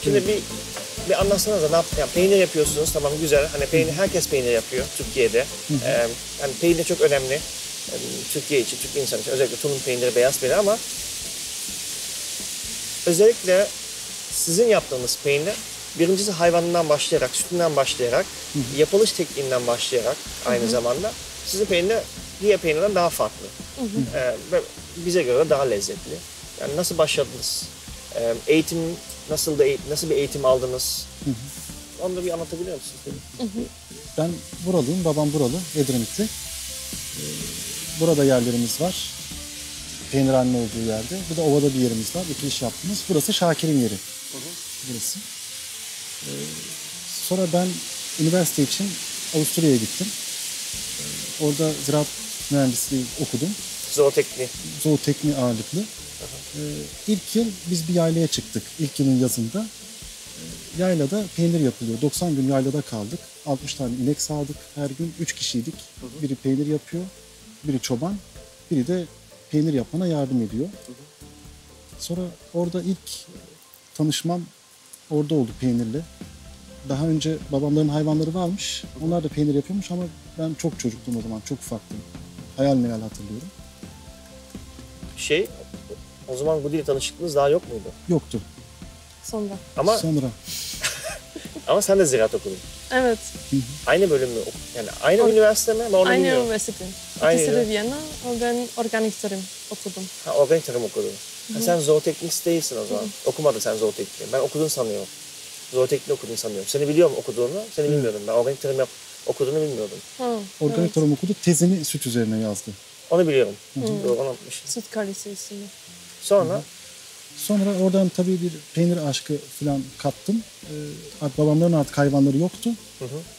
Şimdi bir anlatsanıza ne yani peynir yapıyorsunuz, tamam güzel. Hani peynir, herkes peynir yapıyor Türkiye'de. Yani peynir çok önemli. Türkiye için, Türk insanı için özellikle tulum peyniri, beyaz peynir ama özellikle sizin yaptığınız peynir birincisi hayvanından başlayarak, sütünden başlayarak, yapılış tekniğinden başlayarak aynı zamanda sizin peynir diğer peynirden daha farklı. Ve bize göre daha lezzetli. Yani nasıl başladınız? Eğitim nasıl bir eğitim aldınız? Onu da bir anlatabiliyor musunuz? Ben buralıyım, babam buralı, Edremitli. Burada yerlerimiz var. Peynirhanenin olduğu yerde. Bir de ovada bir yerimiz var. İki iş yaptığımız. Burası Şakir'in yeri. Burası. Sonra ben üniversite için Avusturya'ya gittim. Orada ziraat mühendisliği okudum. Zootekniği ağırlıklı. İlk yıl biz bir yaylaya çıktık. İlk yılın yazında. Yaylada peynir yapılıyor. 90 gün yaylada kaldık. 60 tane inek sağdık her gün. 3 kişiydik. Biri peynir yapıyor, biri çoban, biri de peynir yapmana yardım ediyor. Sonra orada ilk tanışmam orada oldu peynirle. Daha önce babamların hayvanları varmış. Onlar da peynir yapıyormuş ama ben çok çocuktum o zaman. Çok ufaktım. Hayal meyal hatırlıyorum. O zaman bu dil tanışıklığınız daha yok muydu? Yoktu. Sonra. Sonra. Ama sen de ziraat okudun. Evet. Aynı bölüm mü? Yani aynı üniversite mi? Aynı üniversite. İkisi de Viyana. Ben organik tarım okudum. Organik tarım okudun. Sen zooteknik değilsin o zaman. Okumadın sen zootekniği. Ben okudun sanıyorum. Zootekniği okudun sanıyorum. Seni biliyorum okuduğunu, seni bilmiyordum. Ben organik tarım okuduğunu bilmiyordum. Organik tarım okudu, tezini süt üzerine yazdı. Onu biliyorum. Doğru, onu unutmuşum. Süt kalitesini. Sonra oradan tabii bir peynir aşkı falan kattım. Babamların artık hayvanları yoktu.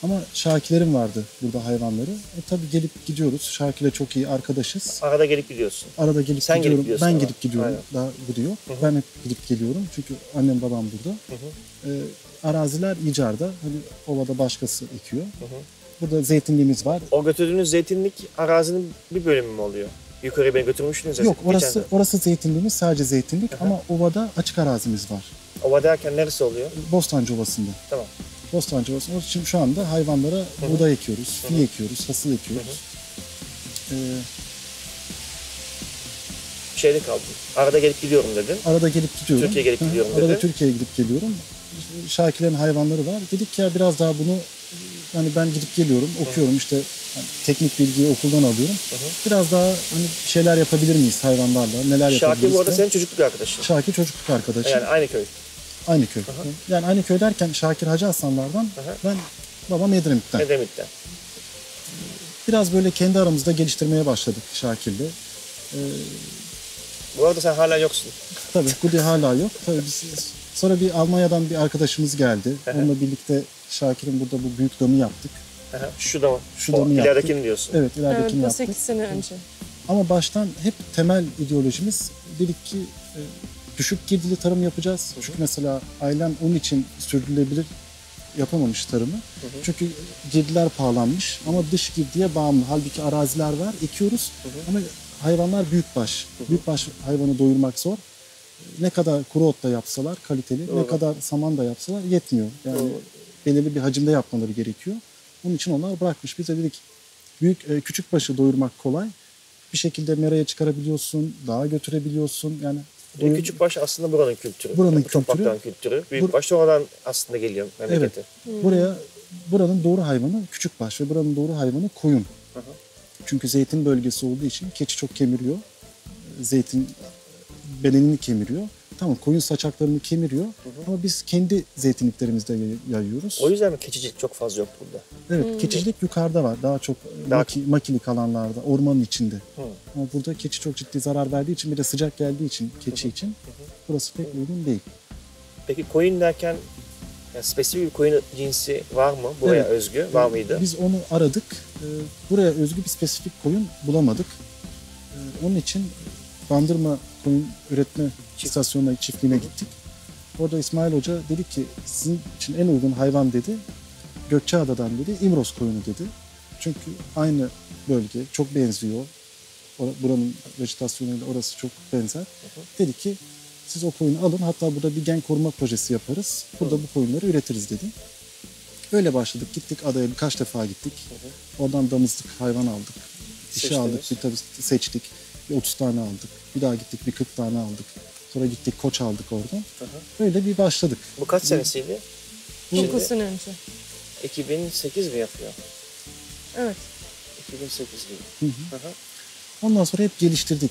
Ama Şakir'lerin vardı burada hayvanları. Tabii gelip gidiyoruz. Şakir'le çok iyi arkadaşız. Arada gelip gidiyorsun. Arada gelip Sen gidiyorum. Gelip gidiyorsun ben ama. gelip gidiyorum. Aynen. Daha gidiyor. Ben hep gidip geliyorum. Çünkü annem babam burada. Araziler icarda. Hani ovada başkası ekiyor. Burada zeytinliğimiz var. O götürdüğünüz zeytinlik arazinin bir bölümü mü oluyor? Yukarıya beni götürmüştünüz ya. Yok, orası zeytinliğimiz, sadece zeytinlik ama ovada açık arazimiz var. Ova derken neresi oluyor? Bostancı Ovası'nda. Tamam. Bostancı Ovası'nda. Onun için şu anda hayvanlara buğday ekiyoruz, fi ekiyoruz, hasıl ekiyoruz. Şeyde kaldım. Arada gelip gidiyorum dedin. Arada gelip gidiyorum. Türkiye'ye gelip gidiyorum dedin. Arada Türkiye'ye gidip geliyorum. Şakir'lerin hayvanları var. Dedik ya biraz daha bunu, hani ben gidip geliyorum, okuyorum işte hani teknik bilgiyi okuldan alıyorum. Biraz daha hani şeyler yapabilir miyiz hayvanlarla, neler yapabiliriz? Şakir bu arada senin çocukluk arkadaşın. Şakir çocukluk arkadaşı. Yani aynı köy. Aynı köy. Yani aynı köy derken Şakir Hacı Hasanlardan, ben babam Edremit'ten. Edremit'ten. Biraz böyle kendi aramızda geliştirmeye başladık Şakir'le. Bu arada sen hala yoksun. Tabii Gudi hala yok. Tabii sonra bir Almanya'dan bir arkadaşımız geldi. Onunla birlikte Şakir'in burada bu büyük damı yaptık. Şu damı. Şu damı yaptık. İleridekini diyorsun. Evet, ileridekini Evet, yaptık. 8 sene önce. Ama baştan hep temel ideolojimiz dedik ki düşük girdili tarım yapacağız. Çünkü mesela ailem onun için sürdürülebilir yapamamış tarımı. Çünkü girdiler pahalanmış ama dış girdiye bağımlı. Halbuki araziler var, ekiyoruz ama hayvanlar büyükbaş. Büyükbaş hayvanı doyurmak zor. Ne kadar kuru ot da yapsalar kaliteli, ne kadar saman da yapsalar yetmiyor. Yani belirli bir hacimde yapmaları gerekiyor. Onun için onlar bırakmış. Biz de dedik küçük başı doyurmak kolay. Bir şekilde meraya çıkarabiliyorsun, dağa götürebiliyorsun. Yani küçük baş aslında buranın kültürü. Buranın kültürü. Topraktan kültürü. Büyük baş oradan aslında geliyor memleketi. Evet. Buranın doğru hayvanı küçük baş ve buranın doğru hayvanı koyun. Çünkü zeytin bölgesi olduğu için keçi çok kemiriyor. Zeytin bedenini kemiriyor. Tamam, koyun saçaklarını kemiriyor ama biz kendi zeytinliklerimizde yayıyoruz. O yüzden mi keçicilik çok fazla yok burada? Evet, keçicilik yukarıda var. Daha çok makilik alanlarda, ormanın içinde. Ama burada keçi çok ciddi zarar verdiği için, bir de sıcak geldiği için keçi için burası pek uygun değil. Peki koyun derken yani spesifik bir koyun cinsi var mı? Buraya özgü var mıydı? Biz onu aradık. Buraya özgü bir spesifik koyun bulamadık. Onun için Bandırma Koyun Üretme İstasyonu'na, çiftliğine gittik. Orada İsmail Hoca dedi ki sizin için en uygun hayvan dedi. Gökçeada'dan dedi, İmroz koyunu dedi. Çünkü aynı bölge, çok benziyor. Buranın vejetasyonuyla orası çok benzer. Dedi ki Siz o koyunu alın, hatta burada bir gen koruma projesi yaparız. Burada bu koyunları üretiriz dedi. Öyle başladık. Gittik adaya birkaç defa gittik. Oradan damızlık hayvan aldık. Dişi aldık, bir tabii seçtik. Bir 30 tane aldık. Bir daha gittik bir 40 tane aldık. Sonra gittik koç aldık oradan. Öyle bir başladık. Bu kaç senesiydi? 9 sene önce. 2008 mi yapıyor? Evet. 2008 gibi. Ondan sonra hep geliştirdik.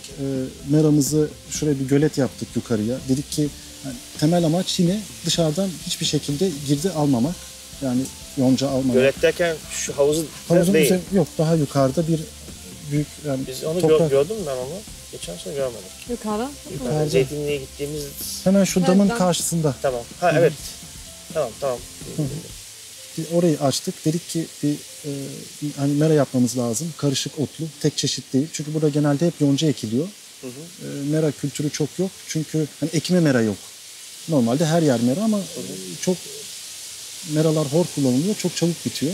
Meramızı şuraya bir gölet yaptık yukarıya. Dedik ki yani temel amaç yine dışarıdan hiçbir şekilde girdi almamak. Yani yonca almamak. Gölet derken şu havuzun değil. Yok, daha yukarıda bir büyük yani Biz onu toprak. gördüm ben onu. Geçen sene görmedim. Yukarı. Yukarıda. Zeytinliğe gittiğimiz... Hemen şu damın dam. karşısında. Tamam. Ha evet. Tamam. Bir orayı açtık. Dedik ki bir hani mera yapmamız lazım. Karışık otlu, tek çeşit değil. Çünkü burada genelde hep yonca ekiliyor. Mera kültürü çok yok. Çünkü hani ekime mera yok. Normalde her yer mera ama çok meralar hor kullanılıyor. Çok çabuk bitiyor.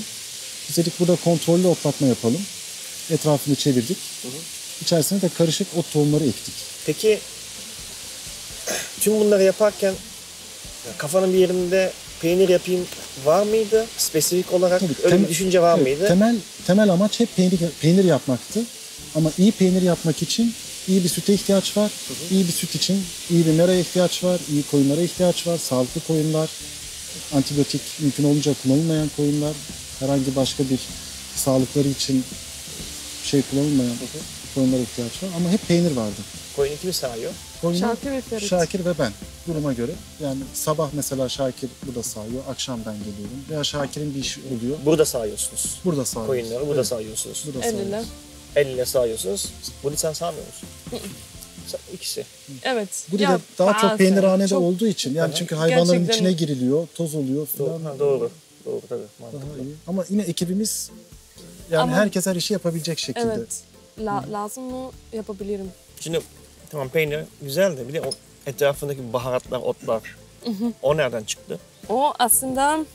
Biz dedik burada kontrollü otlatma yapalım. Etrafını çevirdik. İçerisine de karışık ot tohumları ektik. Peki tüm bunları yaparken kafanın bir yerinde peynir yapayım var mıydı? Spesifik olarak Tabii, öyle bir düşünce var mıydı? Temel amaç hep peynir yapmaktı. Ama iyi peynir yapmak için iyi bir süte ihtiyaç var. İyi bir süt için iyi bir meraya ihtiyaç var. İyi koyunlara ihtiyaç var. Sağlıklı koyunlar. Antibiyotik mümkün olunca kullanılmayan koyunlar. Herhangi başka bir sağlıkları için şey kullanılmayan koyunlara ihtiyaç var. Ama hep peynir vardı. Koyunu kimi sağıyor? Koyunlar, Şakir ve Ferit. Şakir ve ben duruma göre. Yani sabah mesela Şakir burada sağıyor, akşam ben geliyorum. Veya Şakir'in bir işi oluyor. Burada sağıyorsunuz. Burada sağıyoruz. Koyunları burada sağıyorsunuz. Burada Elle. sağıyoruz. Elle sağıyorsunuz. Bunu sen sağmıyor musun? İkisi. Evet. Bu da Ya, daha çok bazı. peynirhanede Çok- olduğu için. Yani çünkü hayvanların Gerçekten- içine giriliyor, toz oluyor falan. Doğru tabii. Daha Mantıklı. iyi. Ama yine ekibimiz yani Ama- herkes her işi yapabilecek şekilde. Evet. Lazım mı yapabilirim. Şimdi tamam peynir güzel de bir de o etrafındaki baharatlar, otlar. O nereden çıktı? O aslında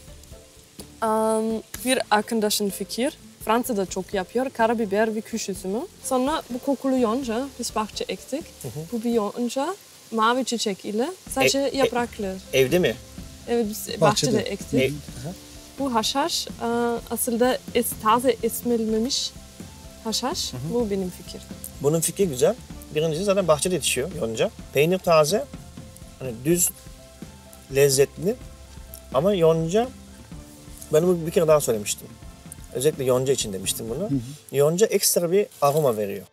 bir arkadaşın fikir. Fransa'da çok yapıyor. Karabiber ve kuş üzümü. Sonra bu kokulu yonca biz bahçe ektik. Bu bir yonca mavi çiçek ile sadece yapraklı. Evde mi? Evet biz bahçede Bahçede. ektik. Bu haşhaş aslında taze esmerilmemiş haşhaş. Bu benim fikir. Bunun fikri güzel. Birincisi zaten bahçede yetişiyor yonca. Peynir taze, hani düz, lezzetli. Ama yonca, ben bunu bir kere daha söylemiştim. Özellikle yonca için demiştim bunu. Yonca ekstra bir aroma veriyor.